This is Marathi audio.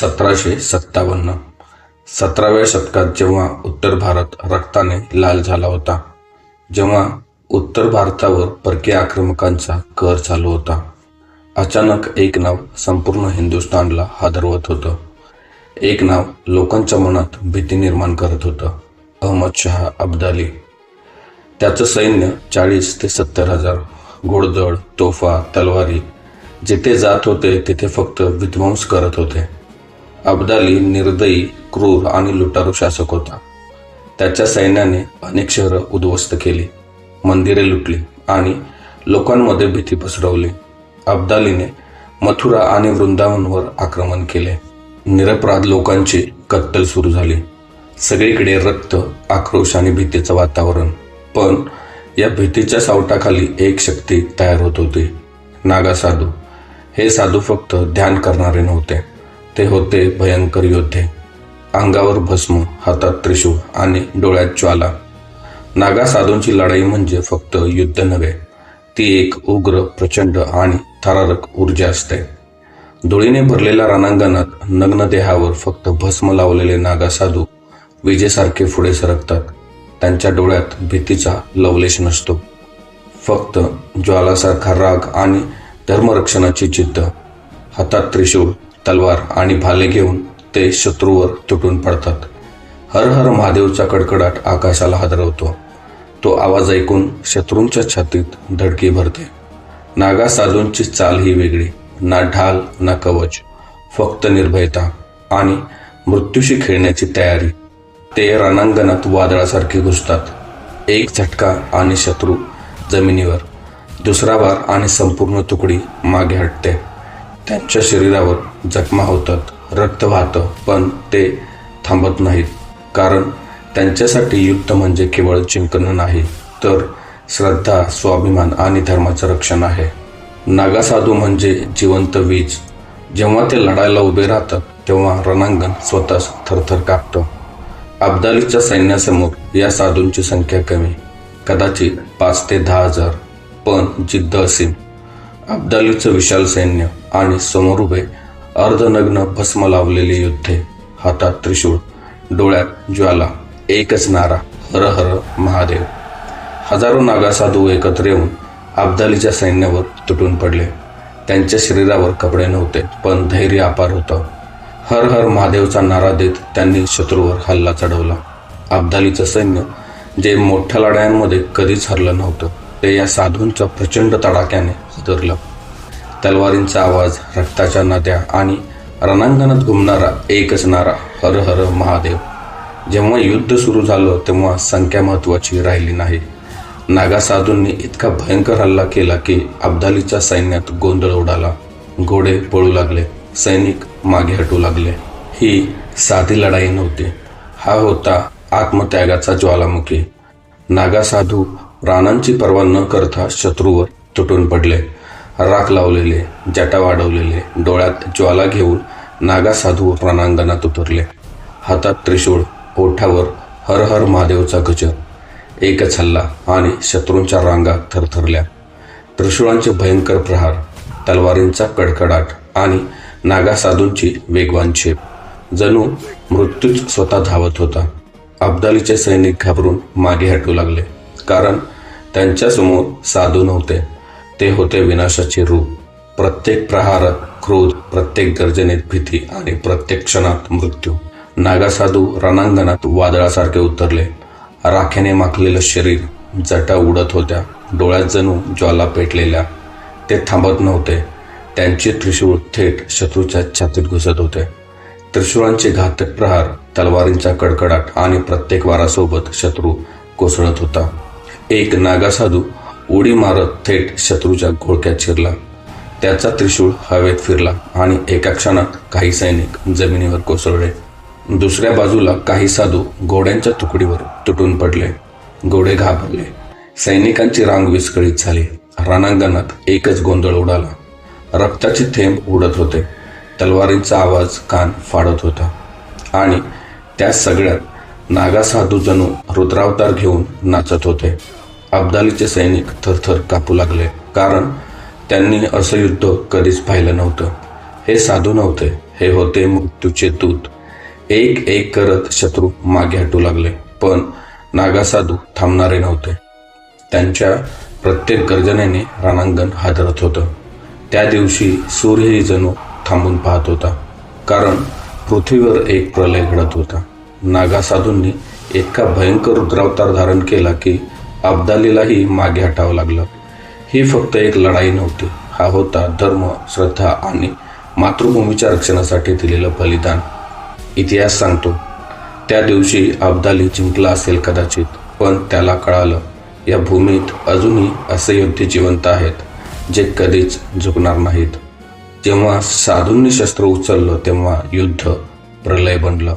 1757 17व्या शतकात जेव्हा उत्तर भारत रक्ताने लाल झाला होता, जेव्हा उत्तर भारतावर परकीय आक्रमकांचा कहर चालू होता, अचानक एक नाव संपूर्ण हिंदुस्थानला हादरवत होतं. एक नाव लोकांच्या मनात भीती निर्माण करत होतं. अहमद शाह अब्दाली. त्याचं सैन्य 40 ते 70 हजार, घोडदळ, तोफा, तलवारी, जिथे जात होते तिथे फक्त विध्वंस करत होते. अब्दाली निर्दयी, क्रूर आणि लुटारू शासक होता. त्याच्या सैन्याने अनेक शहरं उद्ध्वस्त केली, मंदिरे लुटली आणि लोकांमध्ये भीती पसरवली. अब्दालीने मथुरा आणि वृंदावनवर आक्रमण केले. निरपराध लोकांची कत्तल सुरू झाली. सगळीकडे रक्त, आक्रोश आणि भीतीचं वातावरण. पण या भीतीच्या सावटाखाली एक शक्ती तयार होत होती, नागा साधू. हे साधू फक्त ध्यान करणारे नव्हते, ते होते भयंकर योद्धे. अंगावर भस्म, हातात त्रिशूळ आणि डोळ्यात ज्वाला. नागा साधूंची लढाई म्हणजे फक्त युद्ध नव्हे, ती एक उग्र, प्रचंड आणि थरारक ऊर्जा असते. धुळीने भरलेल्या रणांगणात नग्न देहावर फक्त भस्म लावलेले नागा साधू विजेसारखे पुढे सरकतात. त्यांच्या डोळ्यात भीतीचा लवलेश नसतो, फक्त ज्वालासारखा राग आणि धर्मरक्षणाची जिद्द. हातात त्रिशूळ, तलवार आणि भाले घेऊन ते शत्रूवर तुटून पडतात. हर हर महादेवचा कडकडाट आकाशाला हादरवतो. तो आवाज ऐकून शत्रूंच्या छातीत धडकी भरते. नागा साधूंची चाल ही वेगळी. ना ढाल, ना कवच, फक्त निर्भयता आणि मृत्यूशी खेळण्याची तयारी. ते रणांगणात वादळासारखे घुसतात. एक झटका आणि शत्रू जमिनीवर, दुसरा वार आणि संपूर्ण तुकडी मागे हटते. त्यांच्या शरीरावर जखमा होतात, रक्त वाहतं, पण ते थांबत नाहीत, कारण त्यांच्यासाठी युद्ध म्हणजे केवळ जिंकणं नाही, तर श्रद्धा, स्वाभिमान आणि धर्माचं रक्षण आहे. नागा साधू म्हणजे जिवंत वीज. जेव्हा ते लढायला उभे राहतात तेव्हा रणांगण स्वतःच थरथर कापतं. अब्दालीच्या सैन्यासमोर या साधूंची संख्या कमी, कदाचित 5 ते 10 हजार, पण जिद्द असीम. अब्दालीचं विशाल सैन्य आणि समोर उभे अर्धनग्न भस्म लावलेले योद्धे, हातात त्रिशूळ, डोळ्यात ज्वाला, एकच नारा, हर हर महादेव. हजारो नागा साधू एकत्र येऊन अब्दालीच्या सैन्यावर तुटून पडले. त्यांच्या शरीरावर कपडे नव्हते, पण धैर्य अपार होतं. हर हर महादेवचा नारा देत त्यांनी शत्रूवर हल्ला चढवला. अब्दालीचं सैन्य, जे मोठ्या लढायांमध्ये कधीच हरलं नव्हतं, ते या साधूंच्या प्रचंड तडाख्याने हादरलं. तलवारींचा आवाज, रक्ताच्या नद्या आणि रणांगणात घुमणारा एकच नारा, हर हर महादेव. जेव्हा युद्ध सुरू झालं तेव्हा संख्या महत्त्वाची राहिली नाही. नागा साधूंनी इतका भयंकर हल्ला केला की अब्दालीच्या सैन्यात गोंधळ उडाला. घोडे पळू लागले, सैनिक मागे हटू लागले. ही साधी लढाई नव्हती, हा होता आत्मत्यागाचा ज्वालामुखी. नागा साधू प्राणांची पर्वा न करता शत्रूवर तुटून पडले. राख लावलेले, जटा वाढवलेले, डोळ्यात ज्वाला घेऊन नागा साधू रणांगणात उतरले. हातात त्रिशूळ, ओठावर हर हर महादेवचा गजर. एकच हल्ला आणि शत्रूंच्या रांगा थरथरल्या. त्रिशूळांचे भयंकर प्रहार, तलवारींचा कडकडाट आणि नागा साधूंची वेगवान झेप. जणू मृत्यूच स्वतः धावत होता. अब्दालीचे सैनिक घाबरून मागे हटू लागले, कारण त्यांच्यासमोर साधू नव्हते, ते होते विनाशाचे रूप. प्रत्येक प्रहारात क्रोध, प्रत्येक गर्जनेत भीती आणि प्रत्येक क्षणात मृत्यू. नागा साधू रणांगणात वादळासारखे उतरले. राखेने माखलेलं शरीर, जटा उडत होत्या, डोळ्यात जणू ज्वाला पेटलेल्या. ते थांबत नव्हते. त्यांचे त्रिशूळ थेट शत्रूच्या छातीत घुसत होते. त्रिशूळांचे घातक प्रहार, तलवारींचा कडकडाट आणि प्रत्येक वारासोबत शत्रू कोसळत होता. एक नागा साधू उडी मारत थेट शत्रूच्या घोळक्यात शिरला. त्याचा त्रिशूळ हवेत फिरला आणि एका क्षणात काही सैनिक जमिनीवर कोसळले. दुसऱ्या बाजूला काही साधू घोड्यांच्या तुकडीवर तुटून पडले. घोडे घाबरले. सैनिकांची रांग विस्कळीत झाली. रणांगणात एकच गोंधळ उडाला. रक्ताचे थेंब उडत होते. तलवारींचा आवाज कान फाडत होता. आणि त्या सगळ्यात नागा साधू जणू रुद्रावतार घेऊन नाचत होते. अब्दालीचे सैनिक थरथर कापू लागले, कारण त्यांनी असं युद्ध कधीच पाहिलं नव्हतं. हे साधू नव्हते, हे होते मृत्यूचे दूत. एक एक करत शत्रू मागे हटू लागले, पण नागासाधू थांबणारे नव्हते. त्यांच्या प्रत्येक गर्जनेने रणांगण हादरत होतं. त्या दिवशी सूर्यही जणू थांबून पाहत होता, कारण पृथ्वीवर एक प्रलय घडत होता. नागासाधूंनी इतका भयंकर रुद्रावतार धारण केला की अब्दालीलाही मागे हटावं लागलं. ही फक्त एक लढाई नव्हती, हा होता धर्म, श्रद्धा आणि मातृभूमीच्या रक्षणासाठी दिलेलं बलिदान. इतिहास सांगतो, त्या दिवशी अब्दाली जिंकला असेल कदाचित, पण त्याला कळालं, या भूमीत अजूनही असे योद्धे जिवंत आहेत जे कधीच झुकणार नाहीत. जेव्हा साधूंनी शस्त्र उचललं तेव्हा युद्ध प्रलय बनलं.